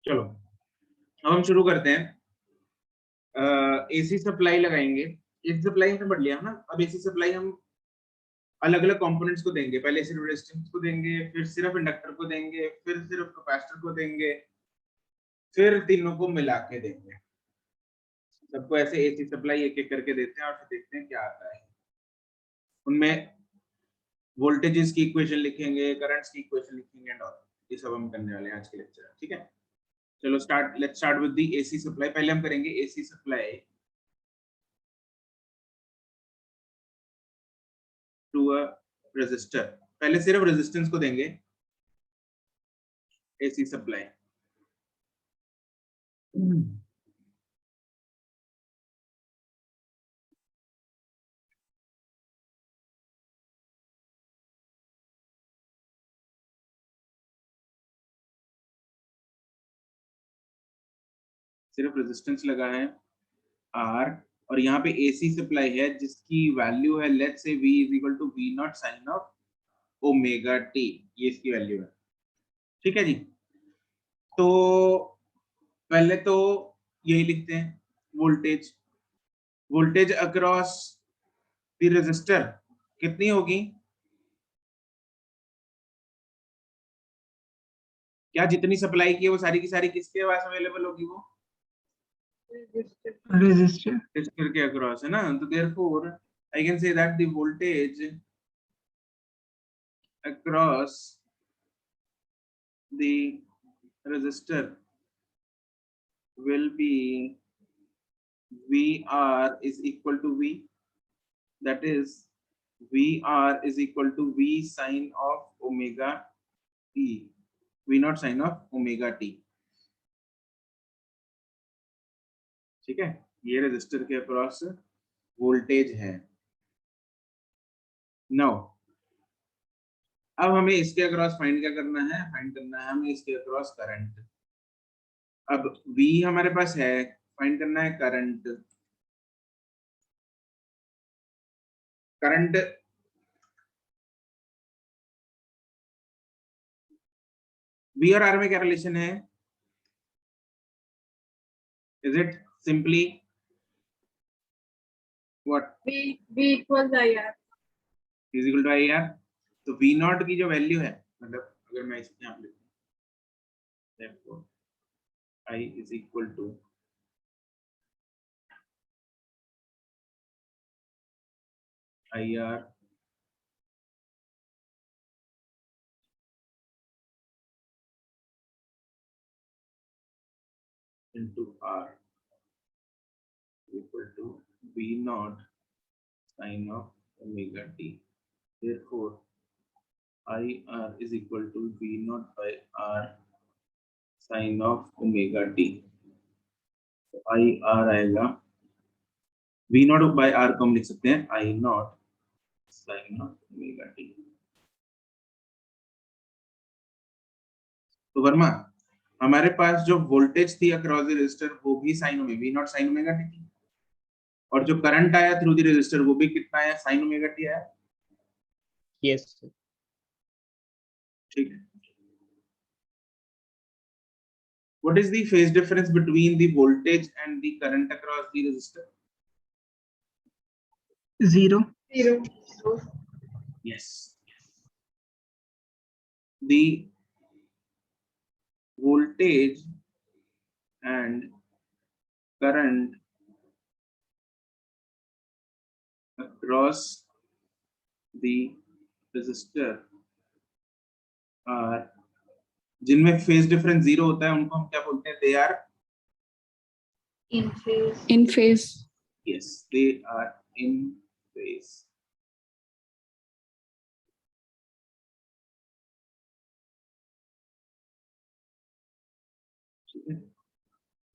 चलो अब हम शुरू करते हैं। एसी सप्लाई लगाएंगे। एसी सप्लाई हमने पढ़ लिया ना। अब एसी सप्लाई हम अलग अलग कंपोनेंट्स को देंगे। पहले सिर्फ रेजिस्टेंस को देंगे, फिर सिर्फ इंडक्टर को देंगे, फिर सिर्फ कैपेसिटर को देंगे, फिर तीनों को मिला के देंगे। सबको ऐसे एसी सप्लाई एक एक करके देते हैं और फिर देखते हैं क्या आता है। उनमें वोल्टेजेस की इक्वेशन लिखेंगे, करंट्स की इक्वेशन लिखेंगे एंड ऑल। ये सब हम करने वाले हैं आज के लेक्चर। ठीक है, चलो let's start with the AC supply. पहले हम करेंगे AC supply to a resistor. पहले सिर्फ रेजिस्टेंस को देंगे एसी सप्लाई। सिर्फ रेजिस्टेंस लगा है आर, और यहाँ पे एसी सप्लाई है जिसकी वैल्यू है let's say V is equal to V not sine of omega t. ये इसकी वैल्यू है। ठीक है जी। तो पहले तो यही लिखते हैं voltage. Voltage across the resistor कितनी होगी? क्या जितनी सप्लाई की है वो सारी की सारी किसके पास अवेलेबल होगी? वो रेजिस्टर के अक्रॉस है ना। तो therefore I can say that the voltage across the resistor will be VR is equal to V, that is VR is equal to V sin of omega t, V not sin of omega t। ठीक है, ये resistor के across voltage है। Now अब हमें इसके across find क्या करना है? फाइंड करना है हमें इसके अक्रॉस करंट। अब V हमारे पास है, फाइंड करना है करंट। करंट V और R में क्या रिलेशन है? Is it simply what? V equals IR is equal to IR। तो V नॉट की जो वैल्यू है, मतलब अगर मैं इसको यहाँ लिखूं, therefore I is equal to IR into R equal to V naught sin of omega t। Therefore IR is equal to V naught by R sin of omega t। तो IR आएगा, V naught by R को हम लिख सकते हैं I naught sin of omega t। तो वर्मा हमारे पास जो वोल्टेज थी अक्रॉस द रेजिस्टर वो भी sine omega, V not sine omega T थी, और जो करंट आया थ्रू द रेजिस्टर वो भी कितना आया? साइन ओमेगा टी आया। Yes sir. ठीक है। What is the phase difference between the voltage and the current across the resistor? zero yes, the voltage and current across the resistor are, जिनमें phase difference zero होता है उनको हम क्या बोलते हैं? They are in phase yes, they are in phase.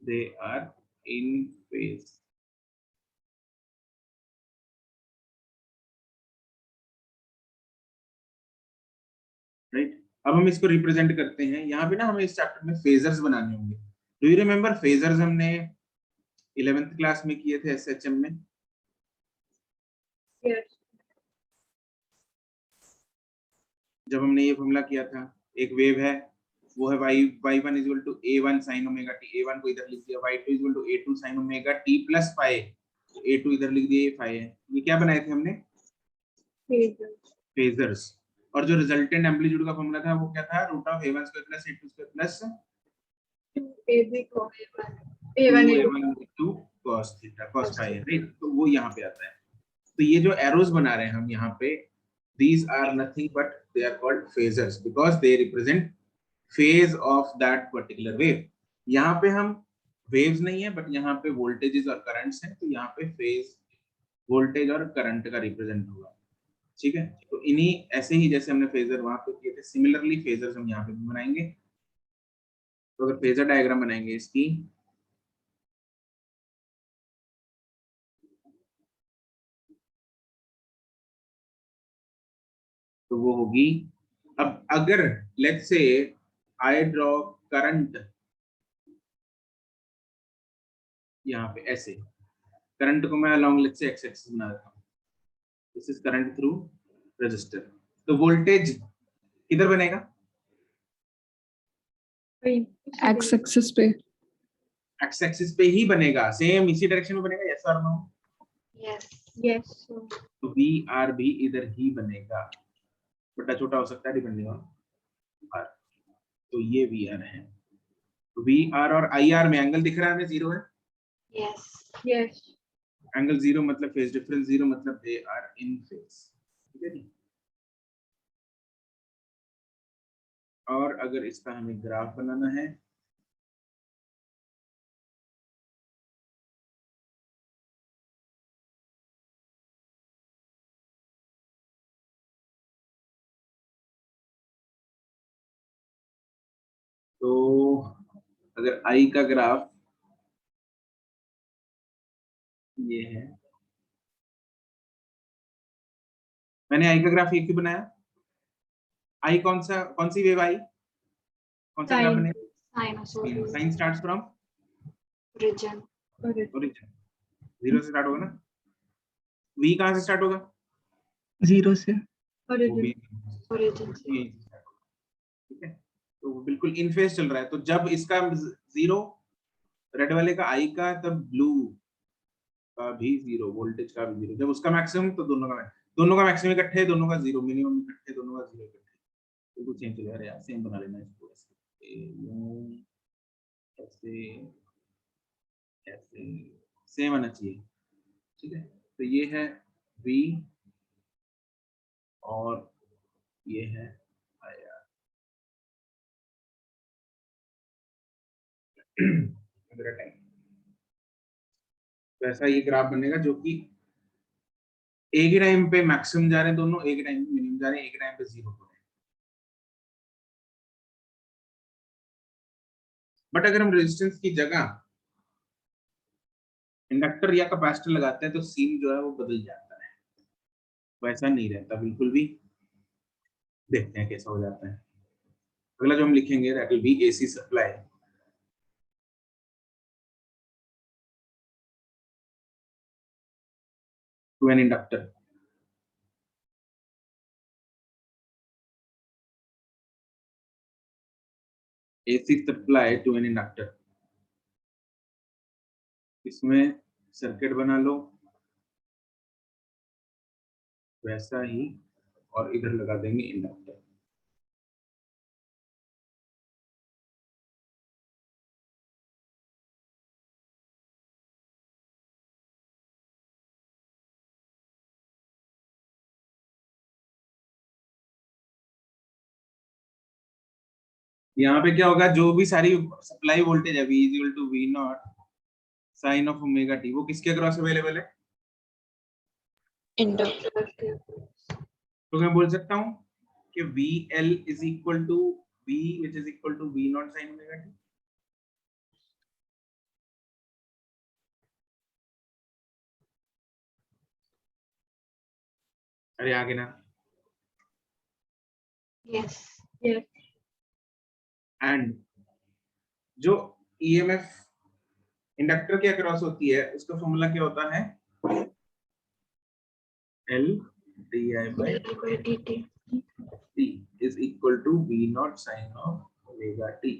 They are in phase. Right, अब हम इसको रिप्रेजेंट करते हैं। यहाँ पे ना हमें इस चैप्टर में फेजर्स बनाने होंगे। डू यू रिमेम्बर फेजर्स हमने 11th क्लास में किए थे एसएचएम में? yes जब हमने ये फॉर्मूला किया था, एक वेव है, वो है y1 is equal to a1 sin omega t, a1 को इधर लिख दिया, y2 is equal to a2 sin omega t plus phi, a2 इधर लिख दिया, ये phi है। ये क्या बनाए थे हमने? फेजर्स। और जो रिजल्टेंट एम्पलीट्यूड का फॉर्मूला था वो क्या था? Root of a1 square plus a2 square plus a1 into cos theta cos phi है, राइट? तो वो यहाँ पे आता है। तो ये जो एरोज बना रहे हैं हम यहाँ पे, these are nothing but they are called phasors because they represent phase of that particular wave। यहाँ पे हम waves नहीं है, बट यहाँ पे voltages और currents हैं, तो यहाँ पे phase वोल्टेज और करंट का रिप्रेजेंट होगा, ठीक है? तो इन्हीं ऐसे ही जैसे हमने फेजर वहां पे किए थे, सिमिलरली फेजर्स हम यहाँ पे भी बनाएंगे। तो अगर फेजर डायग्राम बनाएंगे इसकी, तो वो होगी, अब अगर let's say I draw current यहाँ पे ऐसे, करंट को मैं along let's say X axis बना देता हूँ, this is current through resistor. तो वोल्टेज किधर बनेगा? एक्स एक्सिस पे। एक्स एक्सिस पे ही बनेगा, सेम इसी डायरेक्शन में बनेगा, यस और नो? यस। तो वी आर भी इधर ही बनेगा, बड़ा छोटा हो सकता है डिपेंडिंग ऑन आर। तो ये वी आर है, तो वी आर और आई आर में एंगल दिख रहा है हमें, जीरो है। यस। एंगल जीरो मतलब फेज डिफरेंस जीरो, मतलब दे आर इन फेज, ठीक है जी। और अगर इसका हमें ग्राफ बनाना है, तो अगर आई का ग्राफ ये है, मैंने आई का ग्राफ ये क्यों बनाया? आई कौन सी वेव आई, कौन सा ग्राफ बनेगा? Sine starts from origin. Origin, zero से स्टार्ट होगा ना। वी कहां से स्टार्ट होगा? जीरो से। ओरिजिन। ठीक है, तो वो बिल्कुल इन फेज चल रहा है। तो जब इसका जीरो, रेड वाले का आई का, तब ब्लू का भी जीरो, वोल्टेज का भी जीरो। जब उसका मैक्सिमम, तो दोनों का मैक्सिमम इकट्ठे, दोनों का जीरो, मिनिमम इकट्ठे, दोनों का जीरो इकट्ठे। बिल्कुल सेम चल रहा है यार, सेम बना लेना इसको, ऐसे ऐसे सेम आना चाहिए, ठीक है? तो ये है V और ये है IR। तो ऐसा ये ग्राफ बनेगा जो कि एक ही टाइम पे मैक्सिमम जा रहे हैं दोनों, एक ही टाइम पे मिनिमम जा रहे हैं, एक ही टाइम पे जीरो हो रहे हैं। बट अगर हम रेजिस्टेंस की जगह इंडक्टर या कैपेसिटर लगाते हैं, तो सीन जो है वो बदल जाता है, वैसा नहीं रहता बिल्कुल भी। देखते हैं कैसा हो जाता है। अगला जो हम लिखेंगे, that will be AC supply to an inductor. AC supply to an inductor, इसमें सर्किट बना लो वैसा ही, और इधर लगा देंगे इंडक्टर। यहाँ पे क्या होगा, जो भी सारी सप्लाई वोल्टेज है, V is equal to V not sine of omega t, वो किसके अक्रॉस अवेलेबल है? इंडक्टर। तो मैं बोल सकता हूँ कि VL is equal to V which is equal to V not sine omega t. अरे आगे ना। यस। एंड जो EMF इंडक्टर के अक्रॉस होती है, उसका फॉर्मूला क्या होता है? L di by dt T is equal to V not sine of omega t.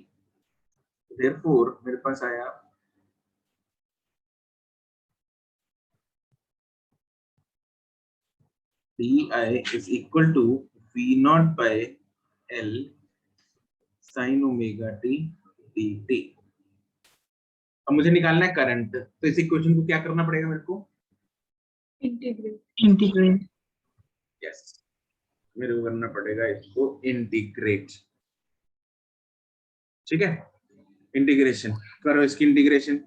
Therefore मेरे पास आया di is equal to v naught by l sin omega T dt। अब मुझे निकालना है करंट, तो इस इक्वेशन को क्या करना पड़ेगा मेरे को? इंटीग्रेट। इंटीग्रेट। यस, मेरे को करना पड़ेगा इसको इंटीग्रेट। ठीक है, इंटीग्रेशन करो, इसकी इंटीग्रेशन।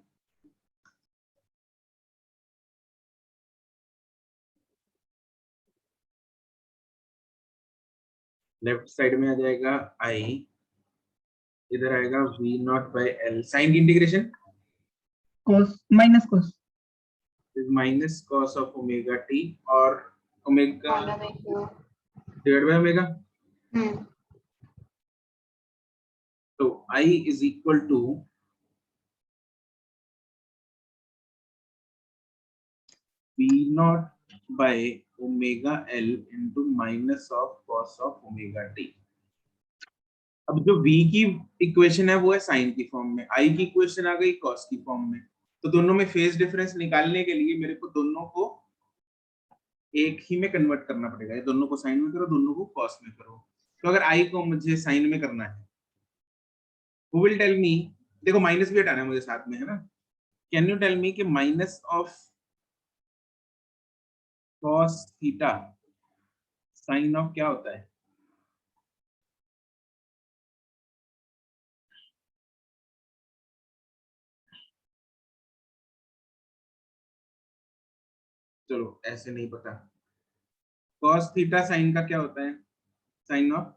लेफ्ट साइड में आ जाएगा i, इधर आएगा v not by l। Sine की integration cos minus cos is minus cos of omega t और ओमेगा डिवाइड बाय ओमेगा। तो i is equal to v not by omega l into minus of cos of omega t। अब जो v की equation है वो है sign की form में, i की इक्वेशन आ गई cos की फॉर्म में। तो दोनों में फेज डिफरेंस निकालने के लिए मेरे को दोनों को एक ही में कन्वर्ट करना पड़ेगा। ये दोनों को साइन में करो, दोनों को cos में करो। तो अगर i को मुझे साइन में करना है, who will tell me, देखो माइनस भी हटाना है मुझे साथ में, है ना? कैन यू टेल मी कि minus of cos theta sine of क्या होता है? चलो ऐसे नहीं पता, cos थीटा साइन का क्या होता है? साइन ऑफ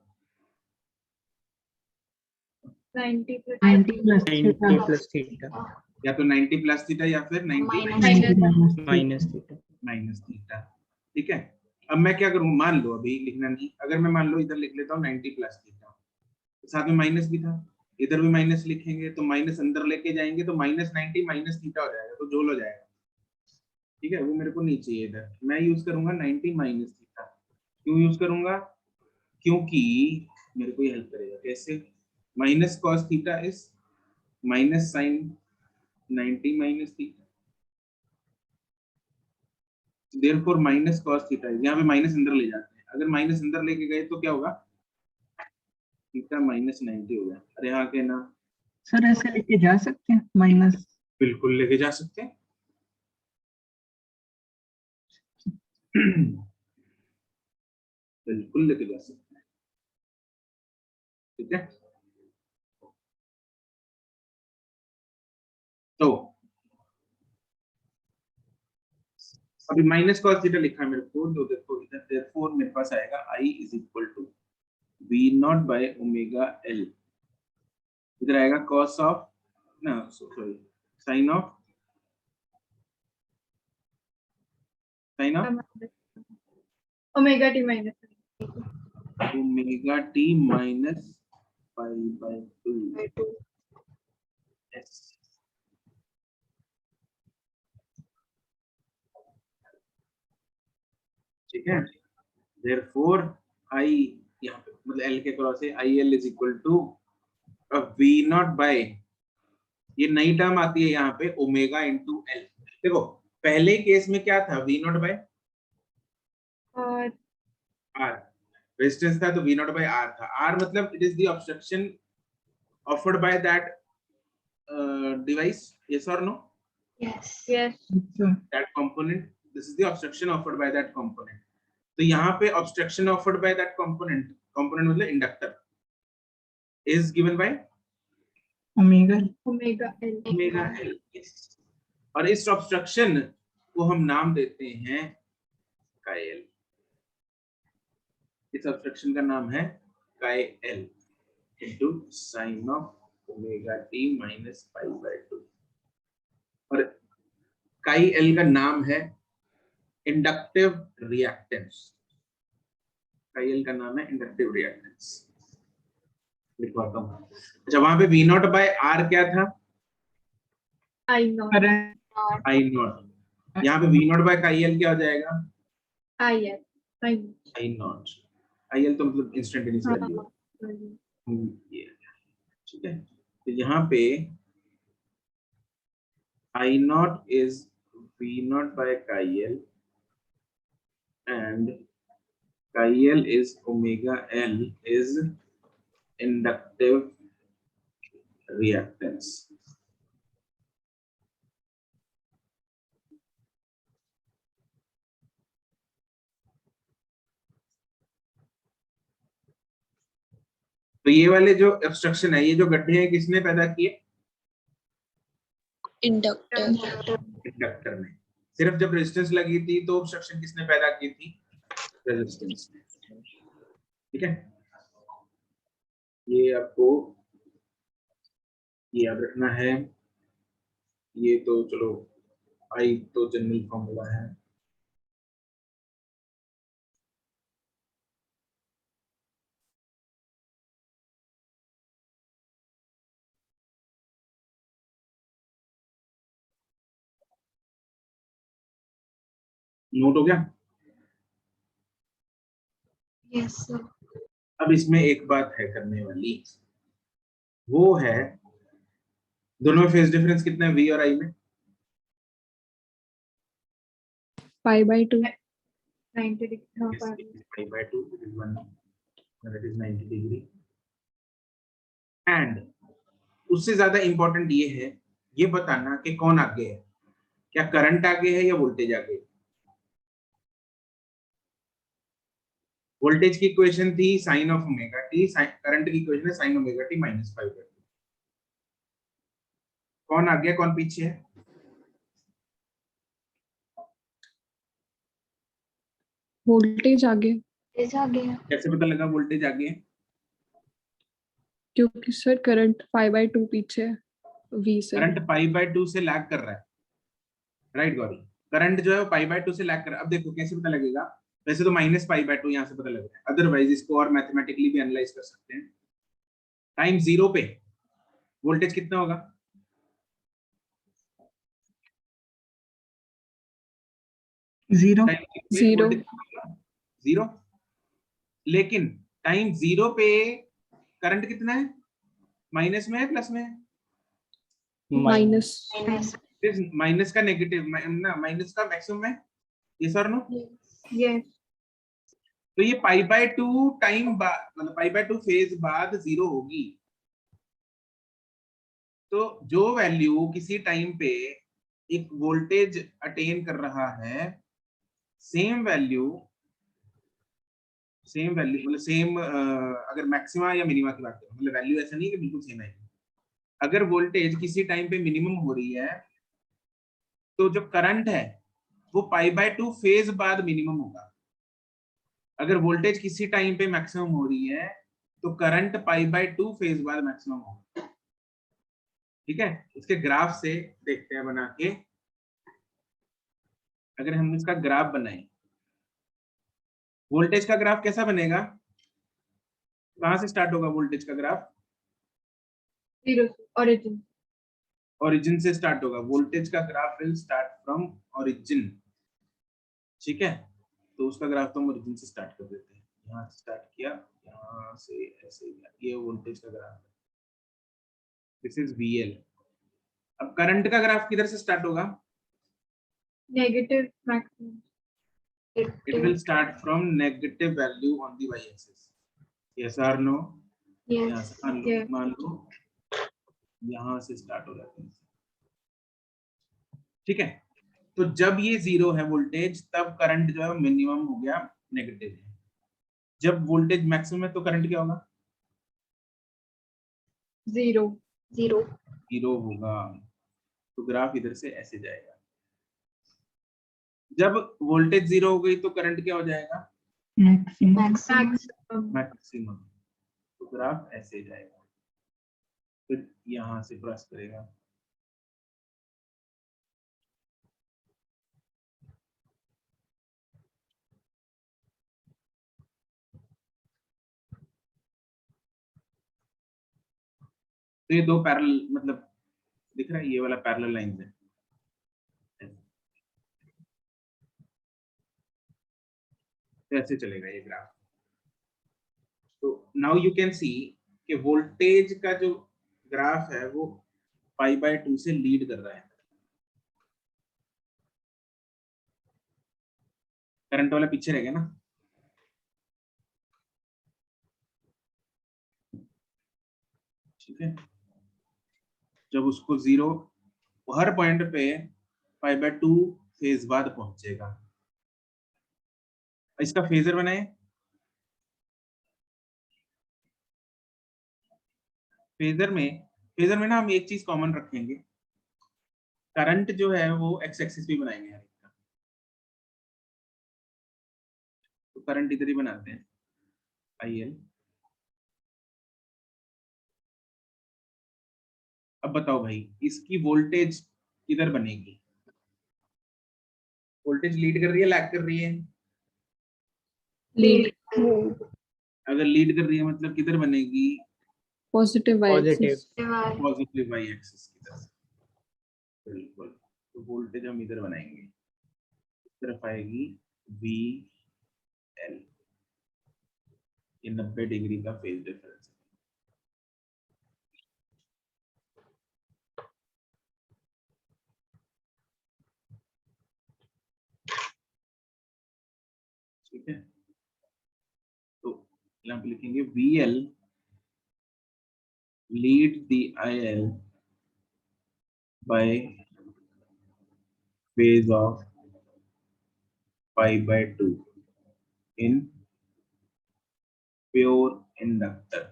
90 प्लस थीटा या तो 90 प्लस थीटा या फिर 90 माइनस थीटा। Minus theta. ठीक है, अब मैं क्या करूं, मान लो अभी लिखना नहीं, अगर मैं मान लो इधर लिख लेता हूँ 90 प्लस थीटा, साथ में माइनस भी था, इधर भी माइनस लिखेंगे तो माइनस अंदर लेके जाएंगे तो माइनस 90 माइनस थीटा हो जाएगा, तो जोल हो जाएगा। ठीक है, वो मेरे को नहीं चाहिए इधर, मैं यूज करूंगा 90 माइनस थीटा। क्यों यूज करूंगा? क्योंकि मेरे को ये हेल्प करेगा। कैसे? Minus cos theta is minus sine 90 minus theta, therefore minus cos theta. यहाँ पे माइनस अंदर ले जाते हैं, अगर माइनस अंदर लेके गए तो क्या होगा? थीटा माइनस 90 हो गया। अरे हाँ के ना सर ऐसे लेके जा सकते हैं माइनस? बिल्कुल लेके जा सकते हैं। बिल्कुल लेके जा सकते हैं। ठीक है, तो अभी माइनस कॉस थीटा लिखा है मेरे को, तो देखो इधर देयरफॉर मेरे पास आएगा i is equal to v not by omega l, इधर आएगा cos ऑफ ना sorry sine of omega t minus omega t minus pi by 2 s। ठीक है, देयरफॉर i यहाँ पे मतलब l के क्रॉस है, il is equal to v not by, ये नई टर्म आती है यहाँ पे ओमेगा इंटू एल। देखो पहले केस में क्या था, v नॉट बाय और r, रेजिस्टेंस था तो v नॉट बाय r था। r मतलब it is the obstruction offered by that device, yes और no? Yes that component, this is the obstruction offered by that component. तो यहाँ पे obstruction offered by that component, component मतलब inductor, is given by omega omega L. और इस obstruction को हम नाम देते हैं कायल। इस ऑब्स्ट्रक्शन का नाम है कायल into sine of omega t minus pi by 2। और कायल का नाम है इंडक्टिव रिएक्टेंस। कायल का नाम है इंडक्टिव रिएक्टेंस, लिखवाता हूँ। अच्छा, वहां पे v नॉट बाय r क्या था? आई नॉट i नॉट। यहाँ पे v नॉट बाय कायल क्या हो जाएगा? I L i not. il तो मतलब इंस्टेंटेनियस वैल्यू है। ठीक है, तो यहाँ पे I naught is V naught by chi L and chi L is omega L is inductive reactance. तो ये वाले जो ऑब्स्ट्रक्शन है, ये जो गड्ढे हैं, किसने पैदा किए? इंडक्टर ने। सिर्फ जब रेजिस्टेंस लगी थी तो ऑब्स्ट्रक्शन किसने पैदा की थी? रेजिस्टेंस ने। ठीक है, ये आपको ये याद रखना है। ये तो चलो आई तो जनरल फॉर्मूला है। नोट हो गया? Yes, sir. अब इसमें एक बात है करने वाली, वो है दोनों में फेज डिफरेंस कितना है V और I में? π/2 90 degree. No, Yes, pardon. it is pi by 2, it is 1, that is 90 degree. And उससे ज्यादा इंपॉर्टेंट ये है, ये बताना कि कौन आगे है, क्या करंट आगे है या वोल्टेज आगे है? वोल्टेज की इक्वेशन थी sine of omega t, current की इक्वेशन है साइन ओमेगा टी माइनस 5/2। कौन आगे कौन पीछे है? वोल्टेज आगे, Is आ गया. कैसे पता लगा वोल्टेज आगे है? क्योंकि सर करंट 5/2 पीछे है V से। करंट π/2 से लैग कर रहा है, राइट गौरी? करंट जो है वो π/2 से लैग कर रहा है। अब देखो कैसे पता लगेगा, वैसे तो माइनस π/2 यहाँ से पता लग रहा है, अदरवाइज इसको और मैथमेटिकली भी एनालाइज कर सकते हैं। टाइम 0 पे वोल्टेज कितना होगा? जीरो। जीरो। जीरो। लेकिन टाइम 0 पे करंट कितना है? माइनस में है प्लस में है? माइनस। माइनस का नेगेटिव ना, माइनस का मैक्सिमम है, यस और नो? Yes. तो ये π/2 टाइम मतलब π/2 फेज बाद 0 होगी। तो जो वैल्यू किसी टाइम पे एक वोल्टेज अटेन कर रहा है, सेम वैल्यू मतलब सेम, अगर मैक्सिमा या मिनिमा की बात करें, मतलब वैल्यू ऐसा नहीं कि बिल्कुल सेम है। अगर वोल्टेज किसी टाइम पे मिनिमम हो रही है तो जो करंट है वो π/2 फेज बाद मिनिमम होगा। अगर वोल्टेज किसी टाइम पे मैक्सिमम हो रही है तो करंट π/2 फेज बाद मैक्सिमम होगा। ठीक है, इसके ग्राफ से देखते हैं बना के। अगर हम इसका ग्राफ बनाएं, वोल्टेज का ग्राफ कैसा बनेगा? कहां से स्टार्ट होगा वोल्टेज का ग्राफ? 0. Origin. ओरिजिन से स्टार्ट होगा। वोल्टेज का graph will start from origin. ठीक है, तो उसका ग्राफ तो हम ओरिजिन से स्टार्ट कर देते हैं। यहाँ से स्टार्ट किया, यहाँ से ऐसे गया, ये वोल्टेज का ग्राफ है, दिस इज VL। अब करंट का ग्राफ किधर से स्टार्ट होगा? Negative maximum. It will start from negative value on the y-axis. Yes or no? यहाँ Yes. से Yes. मान लो यहाँ से स्टार्ट हो जाता है। ठीक है, तो जब ये 0 है वोल्टेज, तब करंट जो है मिनिमम हो गया, नेगेटिव है। जब वोल्टेज मैक्सिमम है तो करंट क्या होगा? 0. 0 होगा। तो ग्राफ इधर से ऐसे जाएगा। जब वोल्टेज 0 हो गई तो करंट क्या हो जाएगा? मैक्सिमम। तो ग्राफ ऐसे जाएगा, फिर यहां से क्रॉस करेगा। तो ये दो पैरेलल, मतलब दिख रहा है, ये वाला पैरेलल लाइन है। तो ऐसे चलेगा ये ग्राफ। तो नाउ यू कैन सी कि वोल्टेज का जो ग्राफ है वो π/2 से लीड कर रहा है। करंट वाला पीछे रह गया ना। ठीक है, जब उसको 0 हर पॉइंट पे π/2 फेज बाद पहुंचेगा। इसका फेजर बनाए। फेजर में ना हम एक चीज कॉमन रखेंगे, करंट जो है वो एक्स एक्सिस भी बनाएंगे हर एक का। तो करंट इधर ही बनाते हैं, IL। अब बताओ भाई, इसकी वोल्टेज किधर बनेगी? वोल्टेज लीड कर रही है, लैग कर रही है? लीड अगर लीड कर रही है मतलब किधर बनेगी? Positive Y positive. Axis. Positive y axis की तरफ। बिल्कुल, तो वोल्टेज हम इधर बनाएंगे, इस तरफ आएगी VL। ये 90 डिग्री का फेज डिफरेंस है। ठीक है, तो यहाँ पे लिखेंगे VL lead the IL by phase of π/2 in pure inductor.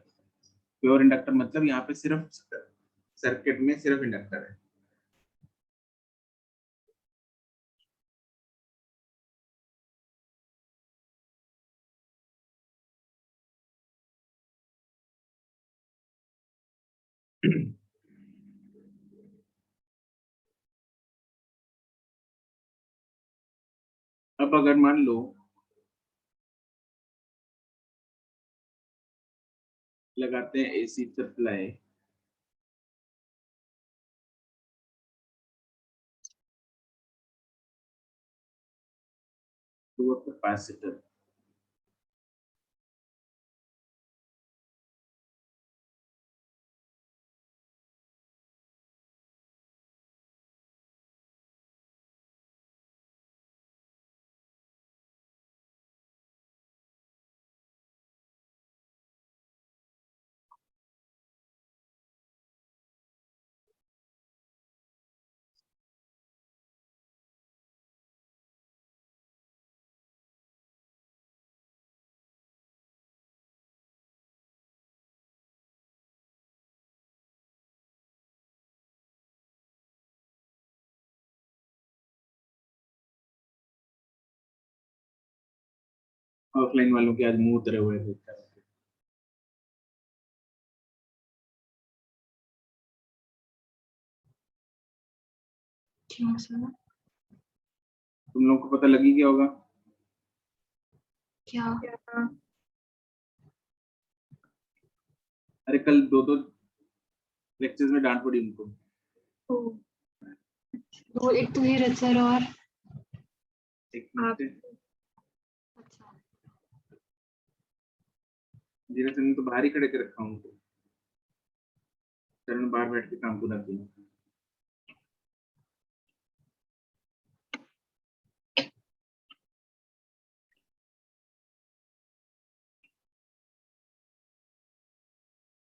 Pure inductor मतलब यहाँ पे सिर्फ सर्किट में सिर्फ इंडक्टर है। अब अगर मान लो लगाते हैं AC सप्लाई, तो कैपेसिटर ऑफलाइन वालों के आज मुंह उतरे हुए थे। तुम लोग को पता लगी क्या होगा? क्या? अरे कल दो लेक्चर्स में डांट पड़ी उनको। वो एक तो ये सर और एक मिनट, अच्छा जीरा सर ने तो बाहर ही खड़े कर रखा उनको। सर ने बाहर बैठ के काम पूरा किया।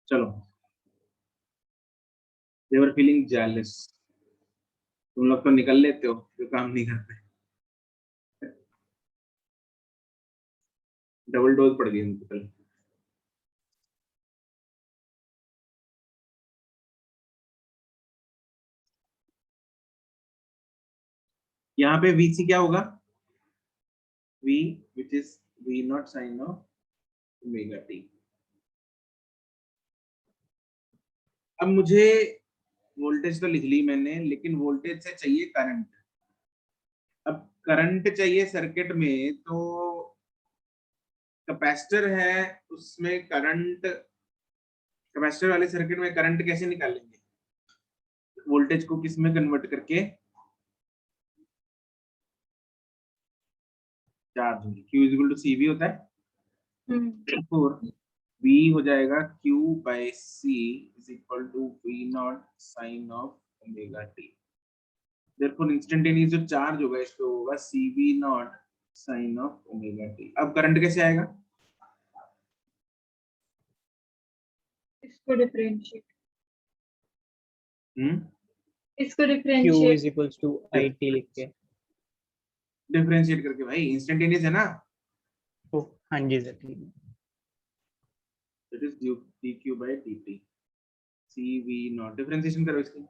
चलो, they were feeling jealous। तुम लोग तो निकल लेते हो जो काम नहीं करते। डबल डोज पड़ गई उनको कल। यहाँ पे VC क्या होगा? V which is V naught sin of omega t। अब मुझे वोल्टेज तो लिख ली मैंने, लेकिन वोल्टेज से चाहिए करंट। अब करंट चाहिए सर्किट में, तो कैपेसिटर है उसमें करंट, कैपेसिटर वाले सर्किट में करंट कैसे निकालेंगे? वोल्टेज को किस में कन्वर्ट करके? चार्ज में। Q = CV होता है 4 v हो जाएगा q by c is equal to v naught sin of omega t। therefore instantaneous जो चार्ज होगा इस पे होगा cv naught sin of omega t। अब करंट कैसे आएगा? इसको डिफरेंशिएट इसको Q differentiate is equals to IT लिख के। डिफरेंशिएट करके भाई, इंस्टेंटेनियस है ना, ओ हाँ जी सर ठीक है। It is dq by dt cv naught। Differentiation करो इसकी।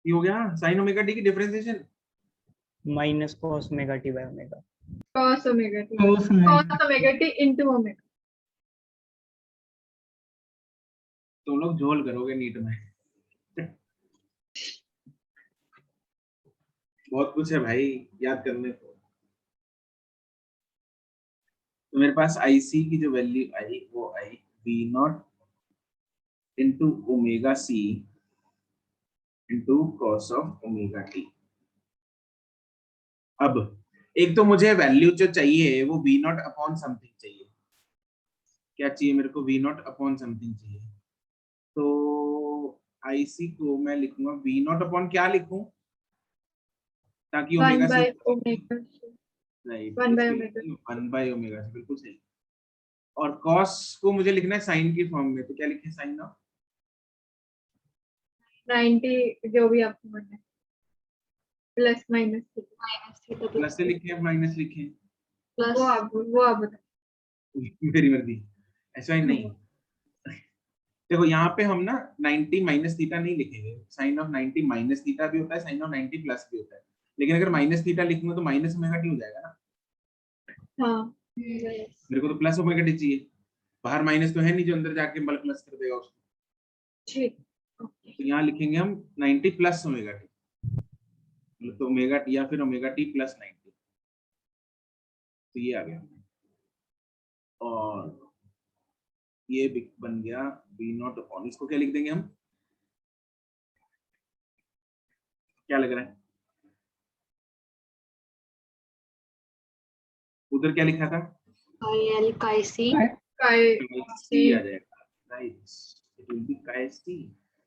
ये हो गया sin ओमेगा t की differentiation. Minus cos omega t by omega. cos omega T Cos omega cos omega T into omega. तुम लोग झोल करोगे नीट में। बहुत कुछ है भाई याद करने को। तो मेरे पास IC की जो वैल्यू आई वो आई v not into omega c into cos of omega t। अब एक तो मुझे वैल्यू जो चाहिए वो v नॉट अपॉन समथिंग चाहिए। क्या चाहिए मेरे को? v नॉट अपॉन समथिंग चाहिए। तो IC को मैं लिखूंगा v नॉट अपॉन क्या लिखूं ताकि one omega by c omega right, 1 by omega. 1 by omega से बिल्कुल सही। और कॉस को मुझे लिखना है साइन की फॉर्म में, तो क्या लिखे? साइन ऑफ 90 जो भी आपको मन है प्लस माइनस थीटा प्लस से लिखे माइनस लिखे, प्लस वो आप बताओ। मेरी मर्जी, ऐसा ही नहीं। देखो यहाँ पे हम ना 90 माइनस थीटा नहीं लिखेंगे, साइन ऑफ 90 माइनस थीटा भी होता है, साइन ऑफ 90 प्लस भी होता है। लेकिन अगर माइनस थीटा लिखूंगा तो माइनस ओमेगा टी हो जाएगा ना। हाँ मेरे को तो प्लस ओमेगा टी चाहिए, बाहर माइनस तो है नहीं जो अंदर जाके बल प्लस कर देगा उसको। ठीक। तो यहाँ लिखेंगे हम 90 प्लस ओमेगा टी, मतलब तो ओमेगा टी या फिर ओमेगा टी प्लस 90। तो ये आ गया और ये बन गया v नॉट अपॉन, इसको क्या लिख देंगे हम? क्या लग रहा है? उधर क्या लिखा था? एल काई सी Chi सी आ जाएगा, राइट, इट विल बी काई सी।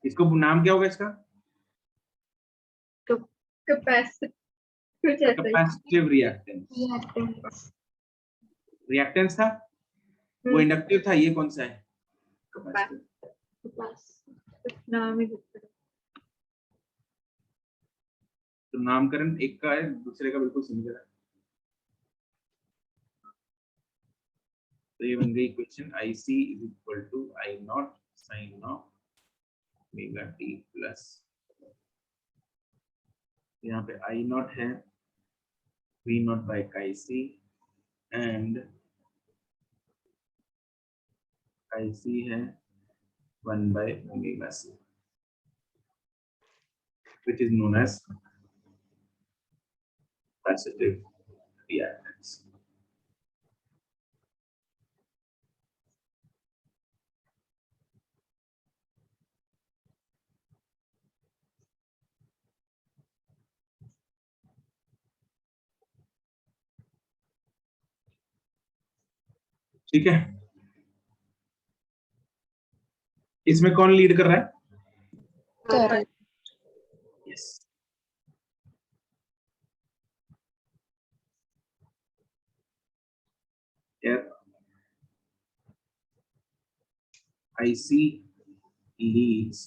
इसको नाम क्या होगा इसका? कैपेसिटी कुछ ऐसा ही कैपेसिटिव रिएक्टेंस। रिएक्टेंस था वो, इंडक्टिव था, ये कौन सा है? कैपेसिटिव। नाम ही दिखता है। तो नामकरण एक का है, दूसरे का बिल्कुल समझ रहा है। तो ये बन गई equation IC is equal to I not sine of omega t plus, यहाँ पे I नॉट है V not by chi C and काई सी है 1 by omega c, which is known as capacitive reactance। ठीक है, इसमें कौन लीड कर रहा है? Correct. Yes, IC leads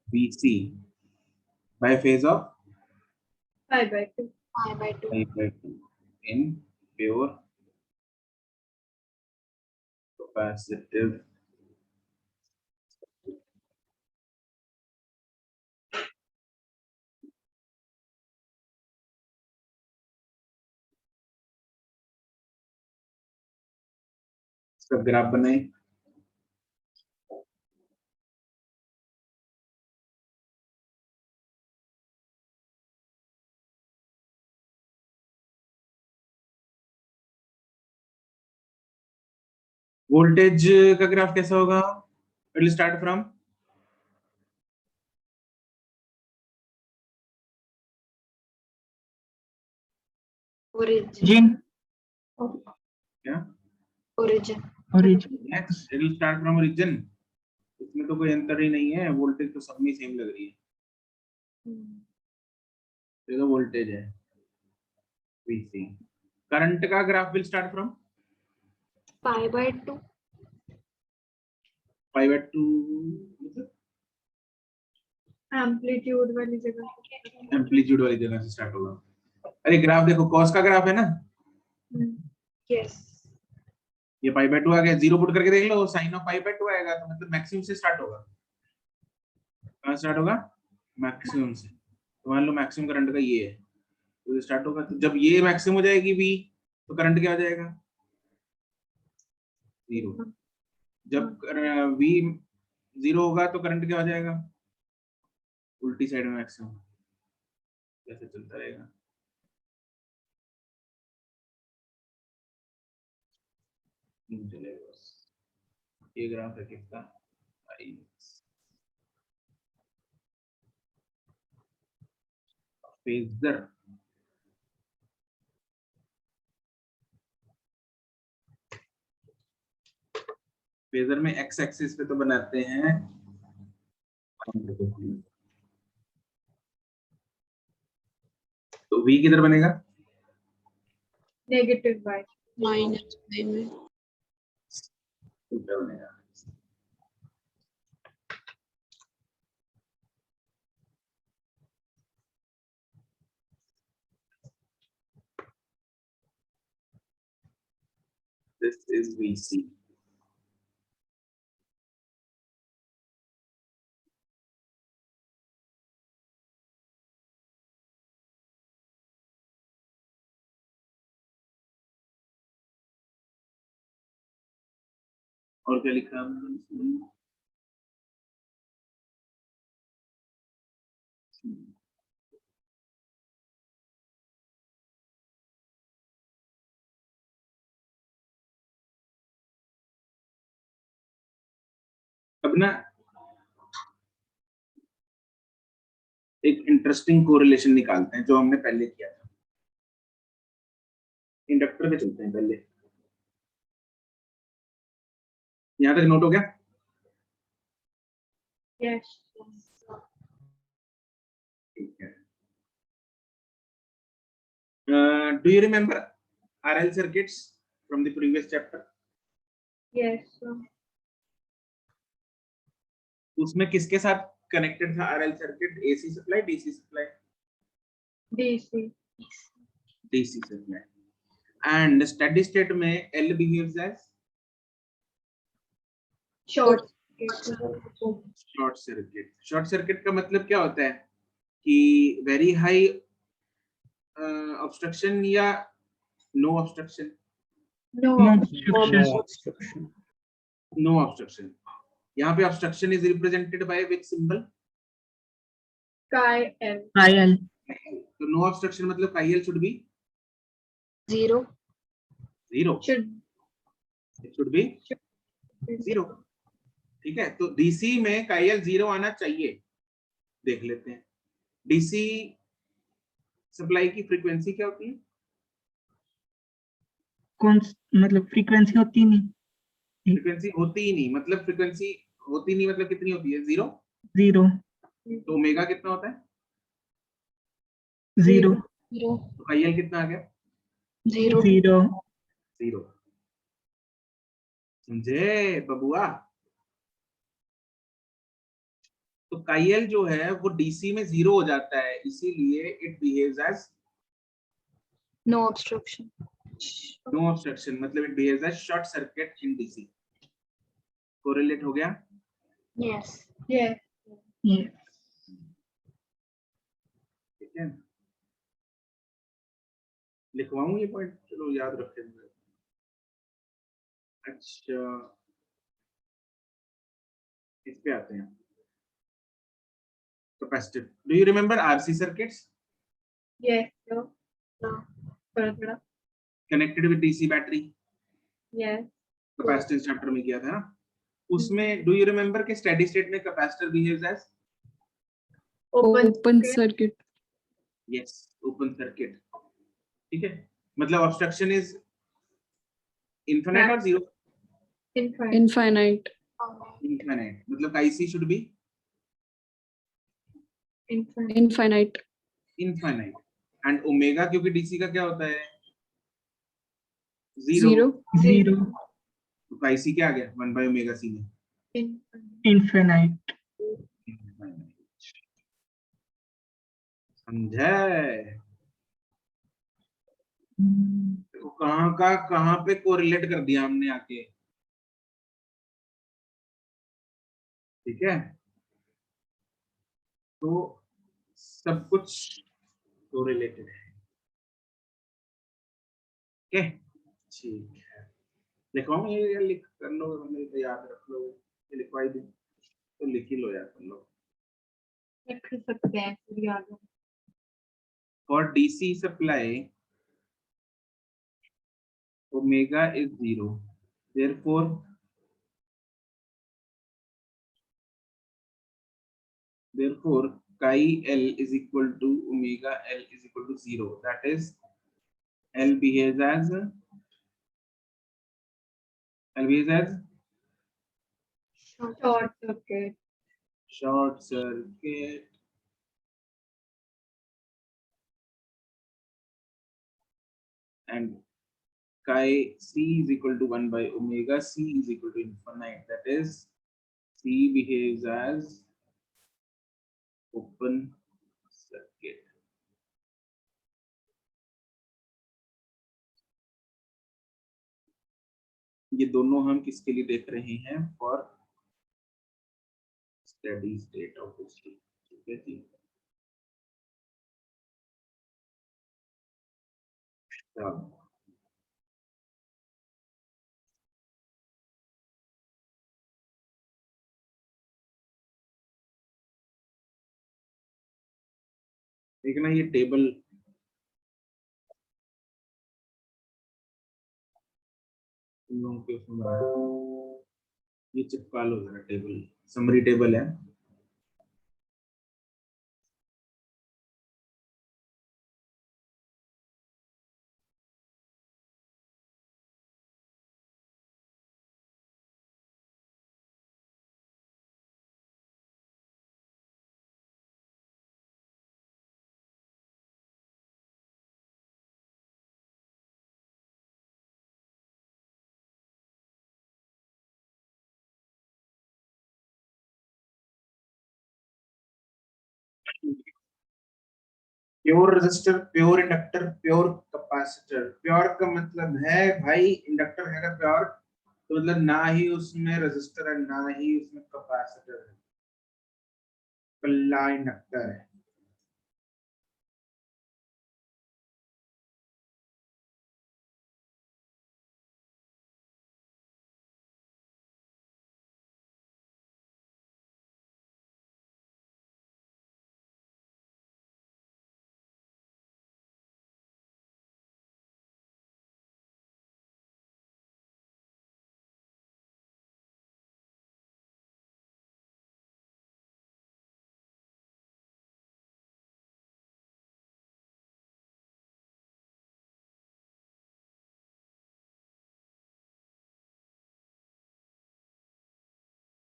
VC by phase of 5/2 5/2 in pure capacitive इसका ग्राफ बनाए। वोल्टेज का ग्राफ कैसा होगा? इट विल स्टार्ट फ्रॉम जिन क्या origin. Origin x, it will start from origin. इसमें तो कोई अंतर ही नहीं है, वोल्टेज तो सब में सेम लग रही है। ये तो वोल्टेज है VC। करंट का graph will start from Pi by 2. 5/2 मतलब Amplitude वाली जगह से। एम्पलीट्यूड वाली जगह से स्टार्ट होगा। अरे ग्राफ देखो, कॉस का ग्राफ है ना, Yes. ये π/2 आ गया, 0 पुट करके देख लो, साइन ऑफ π/2 आएगा, तो मतलब मैक्सिमम से स्टार्ट होगा। कहाँ स्टार्ट होगा? मैक्सिमम से। तो मान लो मैक्सिमम करंट का ये है, तो स्टार्ट होगा, तो जब ये मैक्सिमम हो जाएगी V, तो करंट क्या हो जाएगा? 0। जब V 0 होगा तो करंट क्या हो जाएगा? उल्टी साइड में मैक्सिमम। कैसे चलता रहेगा? चलेगा बस। ये ग्राफ है किसका? फेजर। फेजर में एक्स एक्सिस पे तो बनाते हैं, तो V किधर बनेगा? Negative by. उल्टा बनेगा। This is VC. और क्या लिखा हमने इसमें? अब ना एक इंटरेस्टिंग कोरिलेशन निकालते हैं जो हमने पहले किया था। इंडक्टर पे चलते हैं पहले। यहाँ तक नोट हो गया? Yes. ठीक है। Do you remember RL circuits from the previous chapter? Yes. उसमें किसके साथ कनेक्टेड था RL circuit? AC supply, DC supply? DC. DC supply. And steady state में L behaves as Short. Short circuit. Short circuit का मतलब क्या होता है कि वेरी हाई ऑब्स्ट्रक्शन या no obstruction? No. obstruction. No obstruction. यहाँ पे obstruction is represented by which symbol? Chi L. आयल तो नो ऑब्स्ट्रक्शन मतलब chi L should be 0. 0, Should. it should be 0। ठीक है, तो DC में chi L 0 आना चाहिए। देख लेते हैं DC सप्लाई की फ्रीक्वेंसी क्या होती है? कौन मतलब फ्रीक्वेंसी होती नहीं? फ्रीक्वेंसी होती ही नहीं मतलब फ्रीक्वेंसी होती नहीं मतलब कितनी होती है? 0। 0 तो ओमेगा कितना होता है? 0 तो chi L कितना आ गया? 0 0। समझे बबुआ? तो chi L जो है वो DC में 0 हो जाता है, इसीलिए it behaves as No obstruction. No obstruction, मतलब it behaves as short circuit in DC। Correlate हो गया? Yes. Yes. ये ठीक है, लिखवाऊं ये पॉइंट? चलो याद रखें। अच्छा, इस पे आते हैं। Capacitive. Do you remember RC circuits Yes. So. थोड़ा. Connected with DC battery? Yes. Capacitance chapter में किया था ना। उसमें डू यू रिमेंबर कि स्टेडी स्टेट में capacitor behaves as Open. Open circuit. Yes, open circuit. ठीक है, मतलब ऑब्स्ट्रक्शन इज इनफिनिट और जीरो? Infinite. infinite. इनफिनिट मतलब IC should be Infinite. Infinite. Infinite and omega क्योंकि DC का क्या होता है जीरो, Zero. 0, तो IC क्या आ गया 1 by ओमेगा C में Infinite. infinite. समझे? तो कहाँ पे कोरिलेट कर दिया हमने आके, ठीक है? तो सब कुछ कोरिलेटेड है, ओके ठीक है। लिखवाऊं ये लिख कर लो, मतलब याद रख लो, ये लिखवाई दूं तो लिख ही लो यार तुम लोग। लिख सकते हैं फिर याद हो। For DC supply omega is 0, therefore chi L is equal to omega L is equal to 0, that is L behaves as Short circuit. short circuit and chi C is equal to 1 by omega C is equal to infinite, that is C behaves as open circuit. ये दोनों हम किसके लिए देख रहे हैं? For steady state obviously, ठीक है जी। चलो एक ना ये टेबल तुम लोगों के उसमें बना है। ये चिपका लो जरा, टेबल समरी टेबल है। Pure resistor, pure inductor, pure capacitor. Pure का मतलब है भाई इंडक्टर है, अगर प्योर तो मतलब ना ही उसमें रेजिस्टर है ना ही उसमें कैपेसिटर है, कल्ला इंडक्टर है।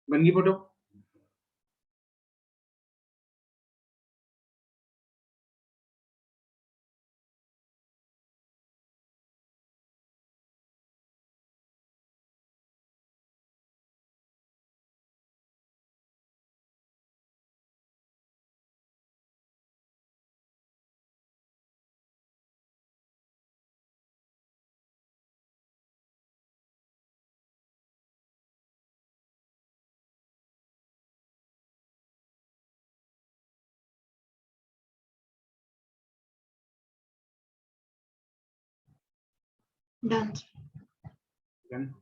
बन गई photo? Done. Done.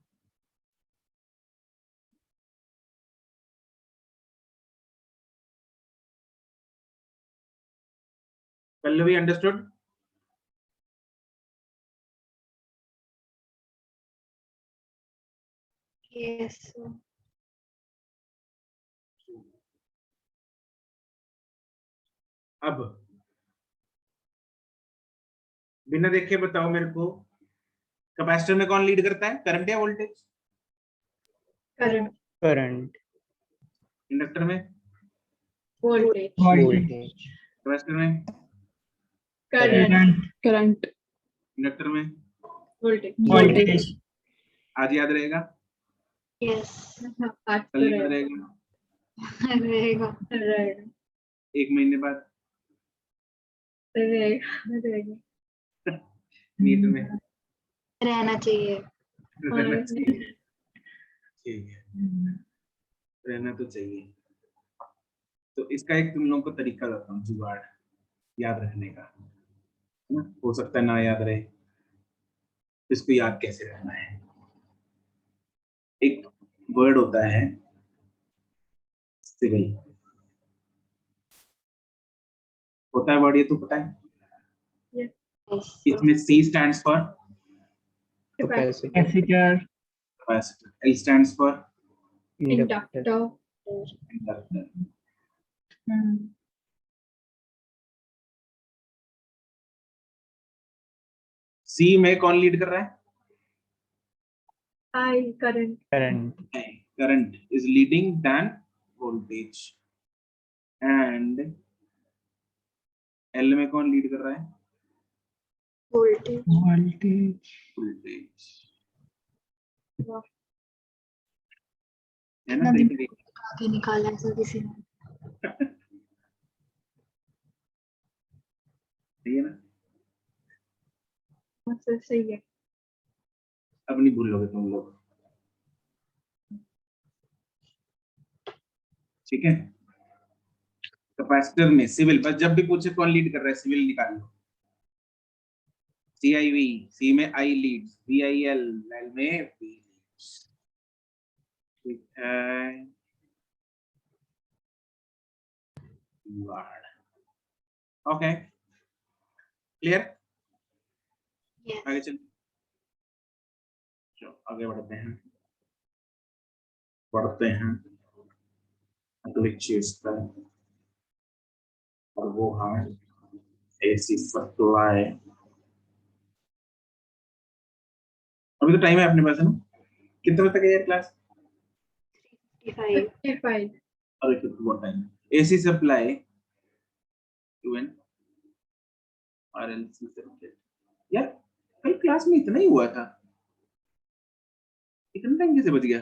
Pallavi understood? Yes. Sir. अब बिना देखे बताओ मेरे को, कैपेसिटर में कौन लीड करता है, करंट या वोल्टेज? Current, Current. इंडक्टर में? Voltage, Voltage. कैपेसिटर में? करंट, करंट, करंट, इंडक्टर में? वोल्टेज। वोल्टेज, आज याद रहेगा, यस, आज कल तो याद रहेगा, रहेगा, रहेगा, 1 महीने बाद रहेगा। नीट में रहना चाहिए। रहना चाहिए। ठीक है, रहना तो चाहिए। तो इसका एक तुम लोगों को तरीका बताता हूँ, जुगाड़ याद रखने का, है ना? हो सकता है ना याद रहे, इसको याद कैसे रखना है। एक वर्ड होता है सिविल, होता है वर्ड, ये तो पता है। यस, इसमें C stands for Capacitor. Capacitor, capacitor, L stands for Inductor. Inductor, inductor। C में कौन लीड कर रहा है? आई, current, Current. Current is leading than voltage। and L में कौन लीड कर रहा है? वोल्टेज, वोल्टेज, वोल्टेज, वाह, है ना? सही तरीके आगे निकाला ऐसा किसी ने। सही है ना? सही है। अब नहीं भूलोगे तुम लोग, ठीक है? कैपेसिटर में सिविल, बस जब भी पूछे कौन लीड कर रहा है, सिविल निकाल लो। CIV, C में I लीड्स, VIL, L में V लीड्स, ठीक है? Okay, clear? आगे यस, चल, चलो आगे बढ़ते हैं अगली चीज पर, और वो है AC सप्लाई। अभी तो टाइम है अपने पास, है ना? कितने बजे तक है ये क्लास? 55, 55, अरे कितना बहुत टाइम है। AC supply to an RLC circuit. यार कल क्लास में इतना ही हुआ था, इतना टाइम कैसे बच गया?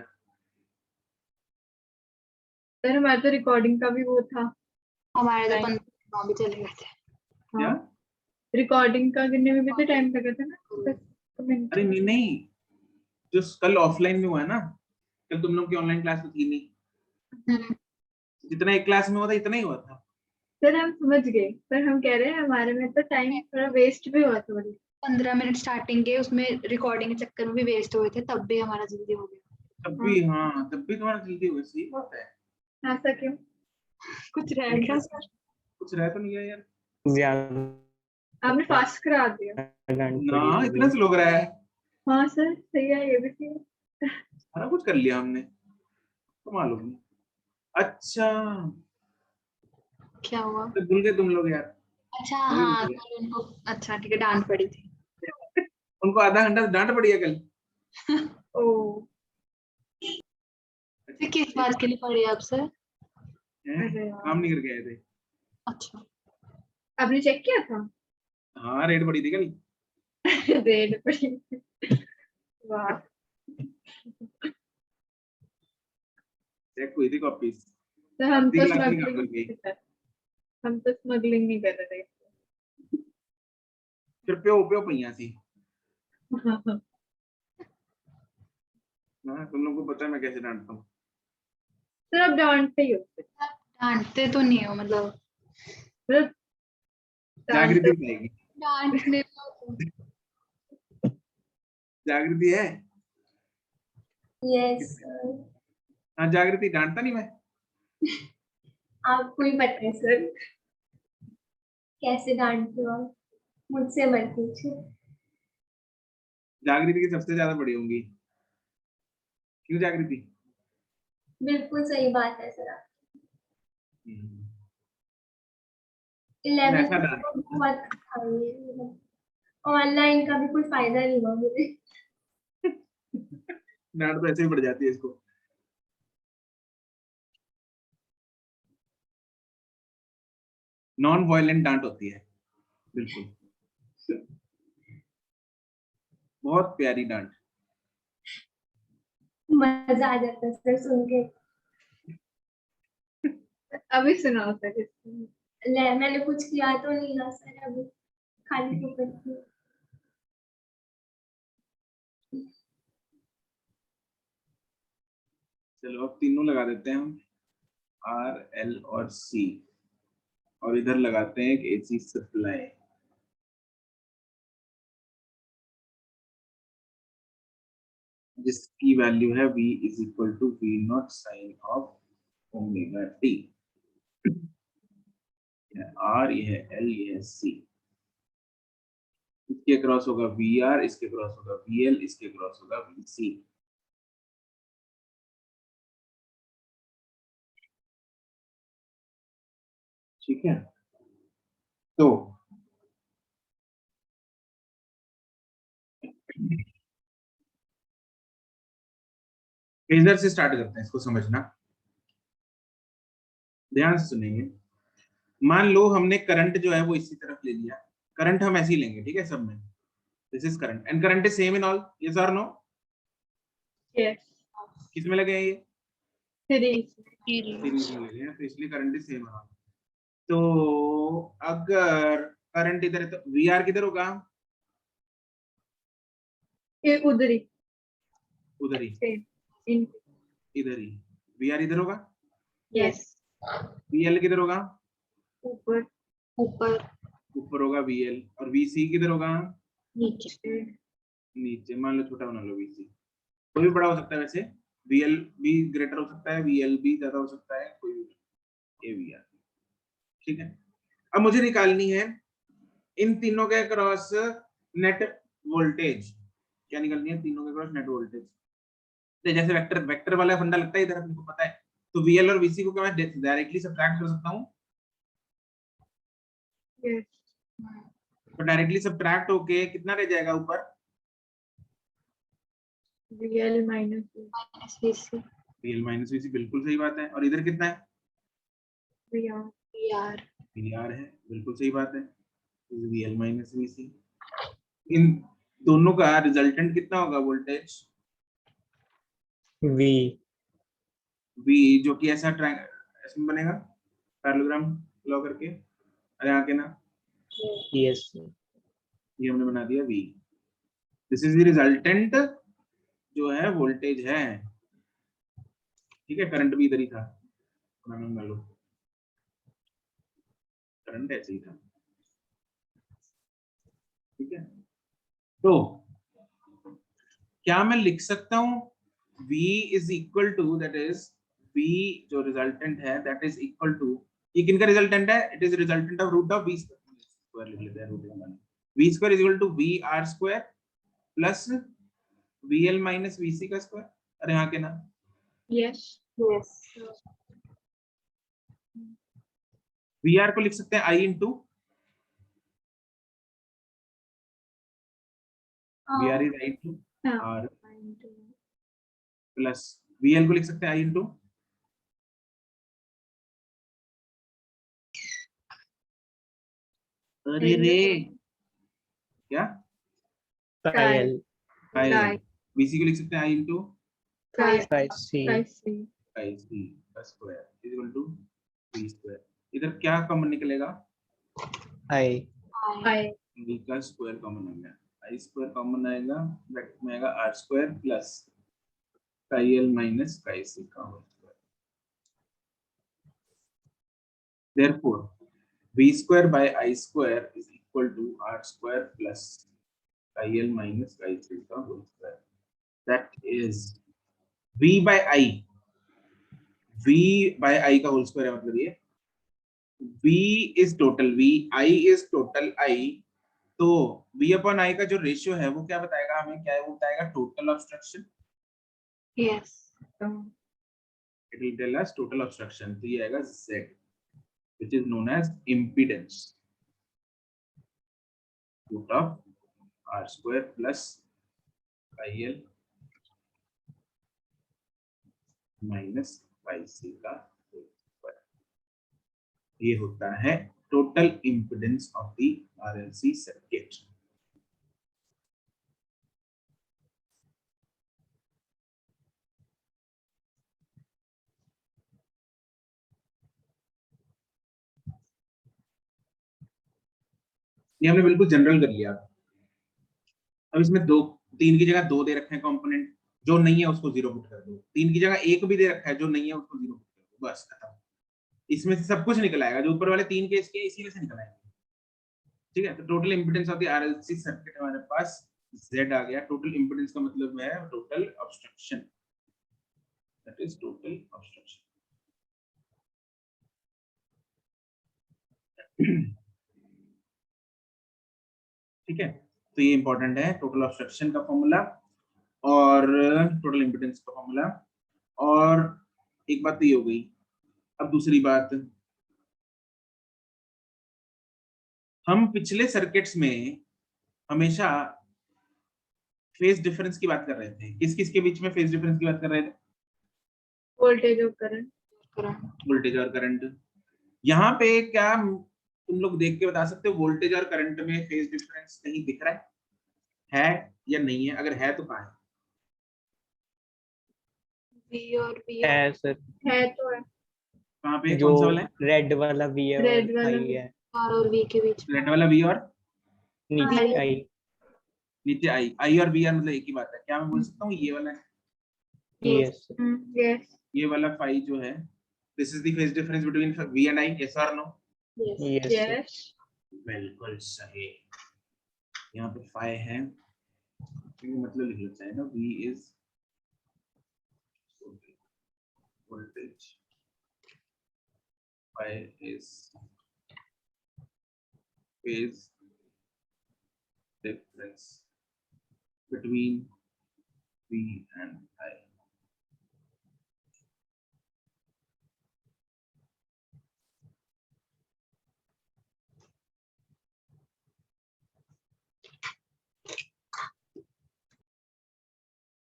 सर हमारे तो रिकॉर्डिंग का भी वो था, हमारे तो Time. 15 भी चले गए थे। क्या? रिकॉर्डिंग का गिनने में भी तो टाइम लगा था ना, 10 मिनट। अरे नहीं नहीं, जो कल ऑफलाइन में हुआ है ना, कल तुम लोग की ऑनलाइन क्लास तो थी नहीं, जितना एक क्लास में हुआ था इतना ही हुआ था। सर हम समझ गए, पर हम कह रहे हैं हमारे में तो टाइम थोड़ा वेस्ट भी हुआ थोड़ी। 15 मिनट स्टार्टिंग के उसमें रिकॉर्डिंग के चक्कर में भी वेस्ट हुए थे, तब भी हमारा जल्दी हो गया। तब भी, हाँ तब भी तुम्हारा जल्दी हुआ, सही बात है। ऐसा क्यों? कुछ रह गया सर? कुछ रह तो नहीं गया यार? ज्यादा आपने फास्ट करा दिया। डांट ना पड़ी इतना होगी। स्लो रहा है, हाँ सर सही है, ये भी सही है। सारा कुछ कर लिया हमने, तो मालूम नहीं। अच्छा, क्या हुआ? तो भूल गए तुम लोग यार, अच्छा वही हाँ, भूल गए। कल उनको, अच्छा ठीक है, डांट पड़ी थी। उनको आधा घंटा डांट पड़ी है कल। ओ, फिर किस बात के लिए पड़ी आपसे? हैं? अरे यार। काम नहीं करके आए थे। अच्छा, आपने चेक किया था? हाँ रेड पड़ी थी कल। रेड पड़ी। वाह, चेक हुई थी कॉपीज, तो हम आधी तो क्लास में काम स्मगलिंग कर गई। हम तो स्मगलिंग नहीं कर रहे फिर प्यो प्यो पहिया सी। थे। हाँ तुम लोग को पता है मैं कैसे डांटता हूँ। सर आप डांटते ही हो फिर। डांटते तो नहीं हो मतलब? मतलब जागृति डांटते रहेगी, डांटने को जागृति है। यस, हाँ जागृति, डांटता नहीं मैं। आपको ही पता है सर कैसे डांटते हो आप, मुझसे मत पूछिए। जागृति की सबसे ज्यादा बड़ी होंगी, क्यों जागृति? बिल्कुल सही बात है सर, आप तुम ऐसा 11th डांट, मत खाइए। ऑनलाइन का भी कोई फायदा नहीं हुआ मुझे। डांट तो ऐसे ही पड़ जाती है इसको। नॉन वायलेंट डांट होती है, बिल्कुल, बहुत प्यारी डांट। मजा आ जाता है सर सुन के। अभी सुनाओ सर। ले मैंने कुछ किया तो नहीं ना सर, अभी खाली तो करती हूँ। चलो अब तीनों लगा देते हैं हम, आर एल और सी, और इधर लगाते हैं एक एसी सप्लाई, जिसकी वैल्यू है V is equal to V not sine of omega t. R, ये है एल, ये है सी। इसके क्रॉस होगा VR, इसके क्रॉस होगा VL, इसके क्रॉस होगा VC। ठीक है, तो फेजर से स्टार्ट करते हैं इसको समझना, ध्यान से सुनेंगे। मान लो हमने करंट जो है वो इसी तरफ ले लिया, करंट हम ऐसे ही लेंगे, ठीक है, सब में। This is current and current is same in all, yes और नो? यस। किस में लगे हैं ये? सीरीज। सीरीज में लगे हैं, तो इसलिए current is same in all. तो अगर करंट इधर है तो VR किधर होगा? ये उधर ही। उधर ही, इन। इधर ही। VR इधर होगा, यस। VL किधर होगा? ऊपर। ऊपर। ऊपर होगा VL, और VC किधर होगा? नीचे। नीचे। मान लो छोटा बना लो VC, कोई भी बड़ा हो सकता है वैसे, VL भी ग्रेटर हो सकता है, VL भी ज्यादा हो सकता है, कोई भी, AVR। ठीक है, अब मुझे निकालनी है इन तीनों के क्रॉस नेट वोल्टेज। क्या निकालनी है? तीनों के क्रॉस नेट वोल्टेज। तो जैसे वेक्टर वेक्टर वाला फंडा लगता है इधर, आपको पता है, तो VL और VC को क्या मैं डायरेक्टली सब्ट्रैक्ट कर सकता हूँ? यस। तो डायरेक्टली सब्ट्रैक्ट होके कितना रह जाएगा ऊपर? VL minus minus VC। VL minus VC, बिल्कुल सही बात है। और इधर कितना है? VR। VR। VR है, बिल्कुल सही बात है, VL माइनस VC। इन दोनों का रिजल्टेंट कितना होगा वोल्टेज? V। V, जो कि ऐसा इसमें बनेगा पैरेललोग्राम ड्रॉ करके, अरे आके ना, Yes। ये हमने बना दिया V। This is the resultant जो है वोल्टेज है, ठीक है। करंट भी इधर ही था, मान लो करंट ऐसे ही था, ठीक है। तो क्या मैं लिख सकता हूं V is equal to, that is V जो रिजल्टेंट है, दैट इज इक्वल टू, ये किनका रिजल्टेंट है? It is resultant of root of V square, लिख लेते हैं रूट का मान। V square is equal to VR square plus VL minus VC का स्क्वायर, अरे हाँ के ना? यस। यस। VR को लिख सकते हैं I into, VR is I into हाँ। R प्लस VL को लिख सकते हैं I इंटू, अरे रे क्या? L। I। VC को लिख सकते हैं I इंटू C। IC का square is equal to V square. इधर क्या कॉमन निकलेगा? I। V का स्क्वायर कॉमन आ गया, I स्क्वायर कॉमन आएगा, ब्रैकेट में आएगा R square plus L minus C का whole square. Therefore V square by I square is equal to R square plus L minus C का whole square. That is V by I, V by I का whole square है, मतलब ये V is total V, I is total I। तो V upon I का जो ratio है वो क्या बताएगा हमें? क्या है वो बताएगा? Total obstruction. Yes. It will tell us total obstruction। तो ये आएगा Z, which is known as impedance, root of R square plus pi L minus pi C का स्क्वायर। ये होता है total impedance of the RLC circuit. ये हमने बिल्कुल जनरल कर लिया। अब इसमें दो, तीन की जगह दो दे रखे हैं कंपोनेंट, जो नहीं है उसको जीरो पुट कर दो। तीन की जगह एक भी दे रखा है, जो नहीं है उसको जीरो पुट कर दो, बस खत्म। इसमें से सब कुछ निकल आएगा, जो ऊपर वाले तीन केस के इसी में से निकल आएगा। ठीक है, तो total impedance of the RLC circuit हमारे पास Z आ गया। टोटल इंपीडेंस का मतलब है total obstruction, that is total obstruction. ठीक है, तो ये इंपॉर्टेंट है, टोटल ऑब्स्ट्रक्शन का फॉर्मूला और टोटल इंपीडेंस का फॉर्मूला। और एक बात तो ये हो गई। अब दूसरी बात, हम पिछले सर्किट्स में हमेशा फेज डिफरेंस की बात कर रहे थे। किस किस के बीच में फेज डिफरेंस की बात कर रहे थे? वोल्टेज और करंट। वोल्टेज और करंट। यहाँ पे क्या तुम लोग देख के बता सकते हो वोल्टेज और करंट में फेज डिफरेंस कहीं दिख रहा है या नहीं है? अगर है तो कहाँ है? वी और वी है सर, है तो है। कहाँ पे? जो कौन सा वाला है? रेड वाला वी है Red और वाला आई V। है, आर और वी के बीच में। रेड वाला वी और नीचे आई। आई। नीचे आई। आई और वी आर मतलब एक ही बात है। क्या मैं बोल सकता हूँ ये वाला है, यस यस। ये वाला फाई जो है, this is the phase difference between V and I, yes और नो? Yes yes. बिल्कुल सही। यहाँ पे फाई है, मतलब लिख लेते हैं ना, V is voltage, phi is phase difference between V and I.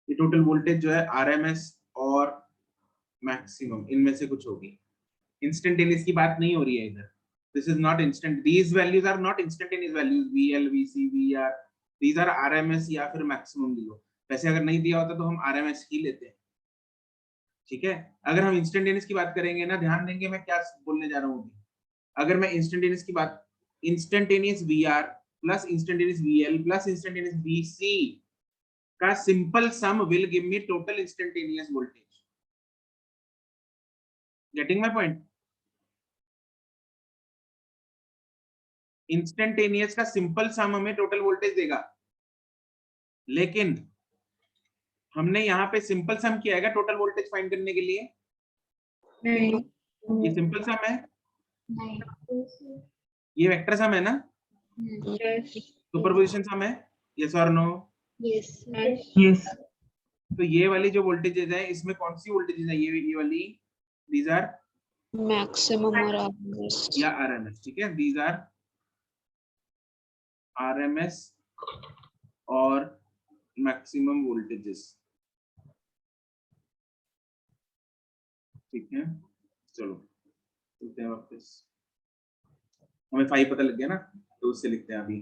ये टोटल वोल्टेज जो है आरएमएस और मैक्सिमम इनमें से कुछ होगी। इंस्टेंटेनियस की बात नहीं हो रही है इधर। This is not instant, these values are not instantaneous values, VL VC VR, these are RMS या फिर मैक्सिमम ली लो। वैसे अगर नहीं दिया होता तो हम आरएमएस ही लेते हैं। ठीक है, अगर हम इंस्टेंटेनियस की बात करेंगे ना, ध्यान देंगे मैं क्या बोलने जा रहा हूँ। अगर मैं इंस्टेंटेनियस की बात, instantaneous VR plus instantaneous VL plus instantaneous VC का simple some will give me total instantaneous voltage. Getting my point? Instantaneous का सिंपल सम हमें टोटल वोल्टेज देगा, लेकिन हमने यहाँ पे सिंपल सम किया है टोटल वोल्टेज फाइंड करने के लिए। नहीं। ये सिंपल सम है, नहीं। ये वेक्टर सम है ना, यस। सुपरपोजिशन सम है, यस और नो? यस। यस। तो ये वाली जो वोल्टेजेस है, इसमें कौन सी वोल्टेजेस है? ये वाली, दीज आर मैक्सिमम और आरएमएस या आरएमएस। ठीक है, दीज आर आरएमएस और मैक्सिमम वोल्टेजेस। ठीक है, चलो चलते हैं वापस। हमें फाइव पता लग गया ना, तो उससे लिखते हैं अभी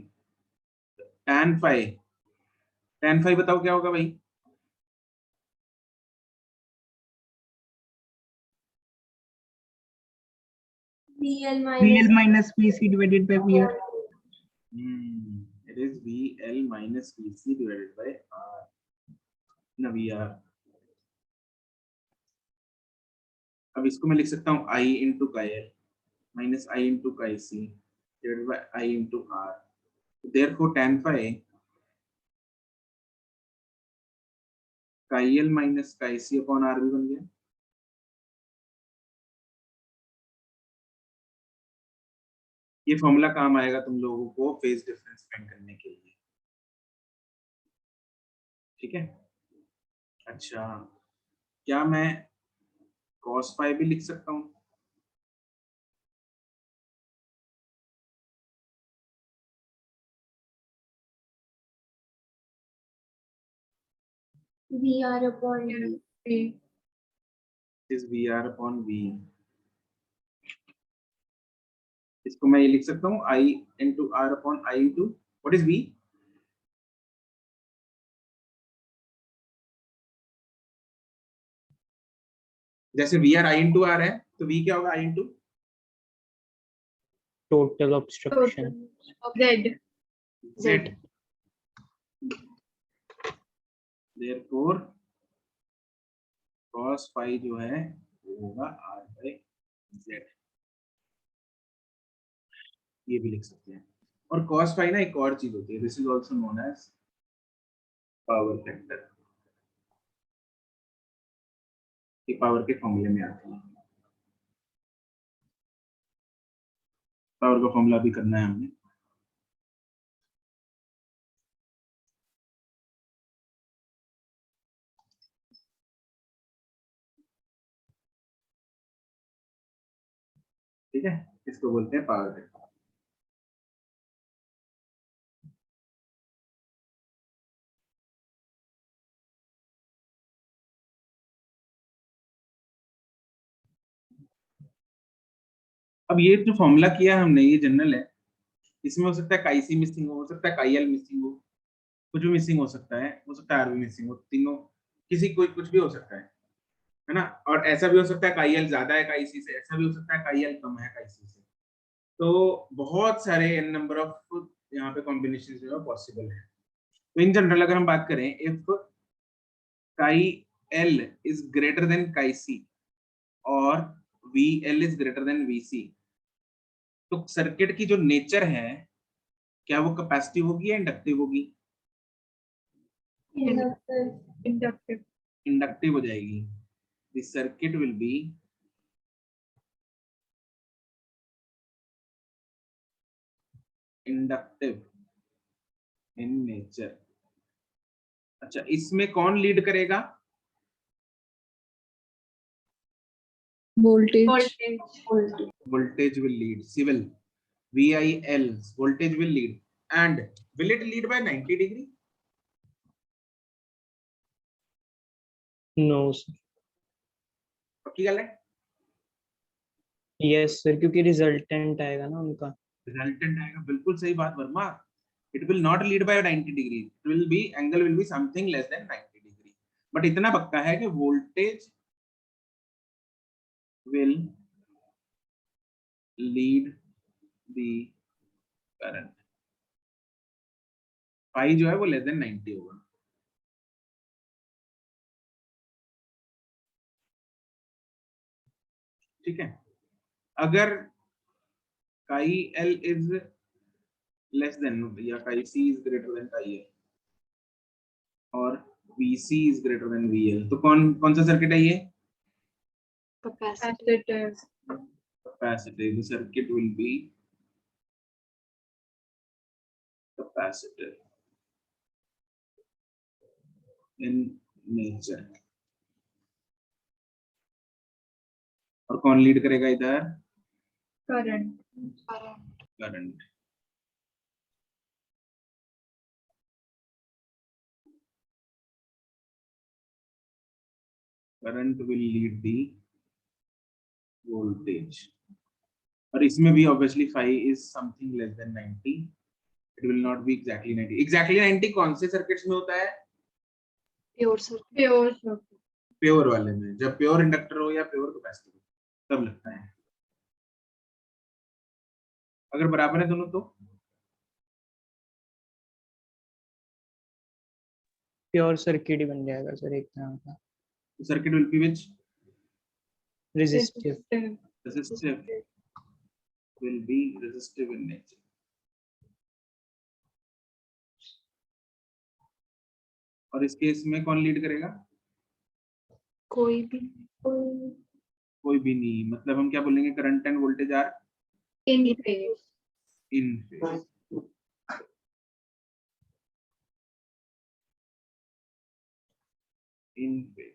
tan फाइव। tan फाइव बताओ क्या होगा भाई? VL VL minus VC divided by VR. It is VL minus VC divided by R. ना VR। अब इसको मैं लिख सकता हूँ I into chi L minus I into chi C divided by I into R. Therefore tan phi chi L minus chi C upon R भी बन गया। ये फॉर्मूला काम आएगा तुम लोगों को फेज डिफरेंस फाइंड करने के लिए। ठीक है, अच्छा, क्या मैं cos phi भी लिख सकता हूँ? VR upon V. V. is VR upon V. इसको मैं ये लिख सकता हूँ I into R upon I into what is V? जैसे VR I into R है तो V क्या होगा I into Total obstruction. Z. Z. Therefore cos phi जो है वो होगा R by Z. ये भी लिख सकते हैं। और cos phi ना एक और चीज होती है, this is also known as power factor. ये पावर के फॉर्मूले में आती है। पावर का फॉर्मूला भी करना है हमने। ठीक है, इसको बोलते हैं पावर फैक्टर। अब ये जो फॉर्मूला किया हमने ये जनरल है, इसमें हो सकता है काई सी मिसिंग हो सकता है काई एल मिसिंग हो, कुछ भी मिसिंग हो सकता है आर भी मिसिंग हो, तीनों किसी कोई कुछ भी हो सकता है ना। और ऐसा भी हो सकता है काई एल ज्यादा है काई सी से, ऐसा भी हो सकता है काई एल कम है काई सी से। तो बहुत सारे n नंबर ऑफ यहाँ पे कॉम्बिनेशन जो है पॉसिबल है। तो इन जनरल अगर हम बात करें, इफ काई L is greater than chi C और V L is greater than V C, तो सर्किट की जो नेचर है क्या वो कैपेसिटिव होगी या इंडक्टिव होगी? Inductor. Inductive. इंडक्टिव हो जाएगी। The circuit will B inductive in nature. अच्छा, इसमें कौन लीड करेगा? Voltage. Voltage. Voltage will lead. Civil VIL voltage will lead, and will it lead by 90 degree? No, sir. पक्की गल है? Yes, sir. क्योंकि resultant आएगा ना उनका। Resultant आएगा, बिल्कुल सही बात Verma. It will not lead by 90 degree. It will be angle will be something less than 90 degree. But इतना पक्का है कि voltage will lead the current. Phi जो है वो less than 90 होगा। ठीक है, अगर काई एल इज लेस देन या chi C is greater than chi L और V C is greater than V L, तो कौन कौन सा सर्किट है ये? Capacitor. Capacitive. Circuit will be capacitive in nature. और कौन लीड करेगा इधर? Current. Current. Current will lead the voltage. और इसमें भी obviously phi is something less than 90। It will not be exactly 90। Exactly 90 कौन से सर्किट्स में होता है? Pure circuit. Pure circuit. Pure वाले में, जब प्योर इंडक्टर हो या प्योर कैपेसिटर हो तब लगता है। अगर बराबर है दोनों तो Pure circuit ही बन जाएगा सर एक तरह का। Circuit will B which Resistive. resistive will be resistive in nature. और इस केस में कौन लीड करेगा? कोई भी कोई भी नहीं। मतलब हम क्या बोलेंगे? Current and voltage are In phase. In phase. In phase.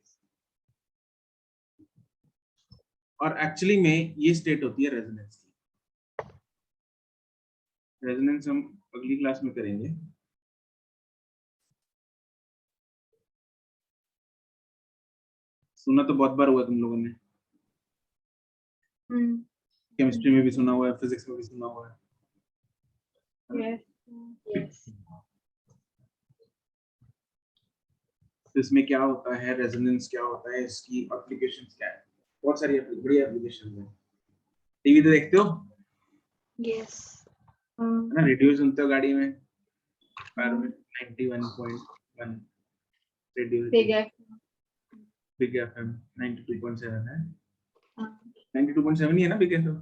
और एक्चुअली में ये स्टेट होती है रेजोनेंस की। रेजोनेंस हम अगली क्लास में करेंगे। सुना तो बहुत बार हुआ तुम लोगों ने, केमिस्ट्री में भी सुना हुआ है, फिजिक्स में भी सुना हुआ है। Yes. यस तो इसमें क्या होता है, रेजोनेंस क्या होता है, इसकी एप्लीकेशंस क्या है, बहुत सारी बड़ी एप्लीकेशंस हैं। टीवी तो देखते हो यस है ना, रेडियो सुनते हो गाड़ी में, कार में 91.1 radio, Big F. Big FM 92.7 है, हाँ, 92.7 ही है ना बिग एफएम।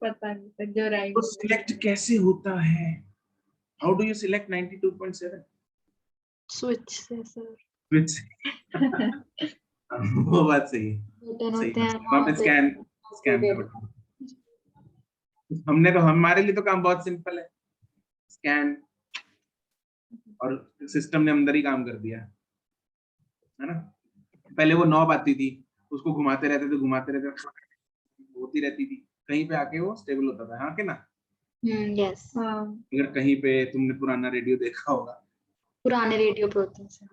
पता नहीं पर जो राइट तो सिलेक्ट कैसे होता है, how do you select 92.7? Switch से सर विच वो बात सही है, बटन सही होते हैं वहाँ पे स्कैन स्कैन का बटन। हमने तो, हमारे लिए तो काम बहुत सिंपल है, स्कैन, और सिस्टम ने अंदर ही काम कर दिया है ना। पहले वो नॉब आती थी, उसको घुमाते रहते थे, होती रहती थी, कहीं पे आके वो स्टेबल होता था, हाँ कि ना। यस हाँ अगर कहीं पे तुमने पुराना रेडियो देखा होगा, पुराने रेडियो पे होते हैं सर।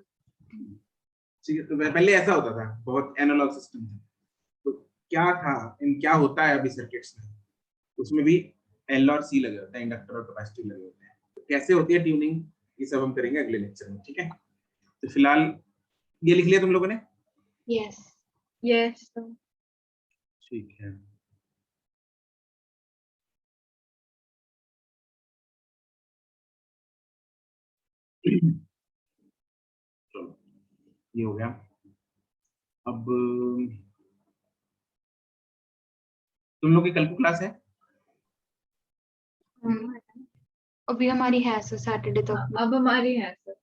ठीक है, तो पहले ऐसा होता था, बहुत एनालॉग सिस्टम था। तो क्या था, इन क्या होता है अभी सर्किट्स में, उसमें भी एल और सी लगे होते हैं, इंडक्टर और कैपेसिटर लगे होते हैं। तो कैसे होती है ट्यूनिंग, ये सब हम करेंगे अगले लेक्चर में, ठीक है। तो फिलहाल ये लिख लिया तुम लोगों ने, यस यस ठीक है। चलो ये हो गया। अब तुम लोग की कल को क्लास है? अभी हमारी है सर सैटरडे तक, अब हमारी है सर,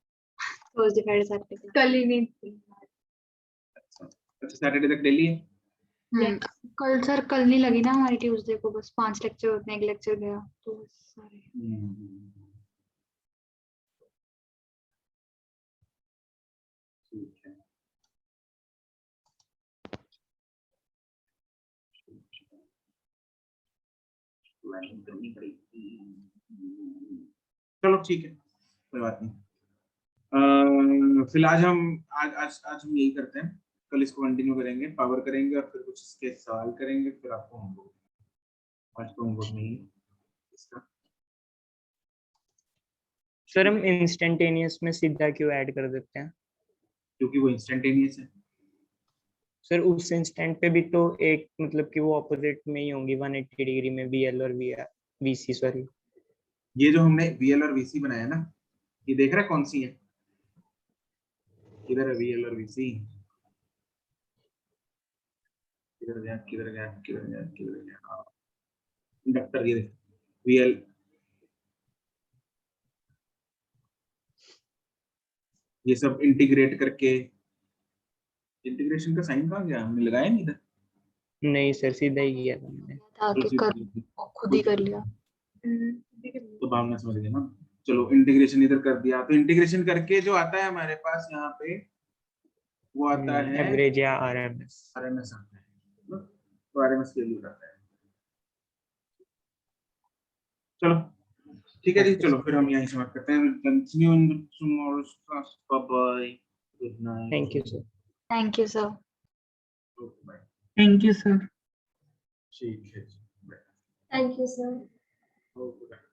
थर्सडे फ्राइडे सैटरडे कल ही नहीं थी। अच्छा सैटरडे तक डेली है? कल सर कल नहीं लगी ना हमारी, ट्यूसडे को बस 5 लेक्चर होते हैं, एक लेक्चर गया तो बस सारे। ठीक है। चलो ठीक है, कोई बात नहीं। फिलहाल आज हम यही करते हैं, कल इसको कंटिन्यू करेंगे, पावर करेंगे और फिर कुछ इसके सवाल करेंगे, फिर आपको होमवर्क, आज तो होमवर्क नहीं है इसका। सर हम इंस्टेंटेनियस में सीधा क्यों ऐड कर देते हैं? क्योंकि वो इंस्टेंटेनियस है। सर उस इंस्टेंट पे भी तो एक मतलब कि वो ऑपोजिट में ही होंगी 180 डिग्री में, वीएल और वीसी, सॉरी। ये जो हमने वीएल और वीसी बनाया ना, ये देख रहा है कौन सी है, किधर है वीएल और वीसी, किधर गया किधर गया किधर गया किधर गया, हाँ इंडक्टर, ये देख वीएल, ये सब इंटीग्रेट करके, इंटीग्रेशन का साइन कहाँ गया, हमने लगाया नहीं था। नहीं सर सीधा ही किया था मैंने। आके कर खुद ही कर लिया। तो भावना समझ गए ना। चलो इंटीग्रेशन इधर कर दिया, तो इंटीग्रेशन करके जो आता है हमारे पास यहाँ पे, वो आता है एवरेज या आरएमएस। आरएमएस आता है, तो आरएमएस वैल्यू आता है। चलो ठीक है जी, चलो फिर हम यहीं समाप्त करते हैं, continue in tomorrow's class, bye bye, good night, thank you sir. Thank you sir. Bye, Thank you, sir. ठीक है जी, bye, Thank you, sir. Okay.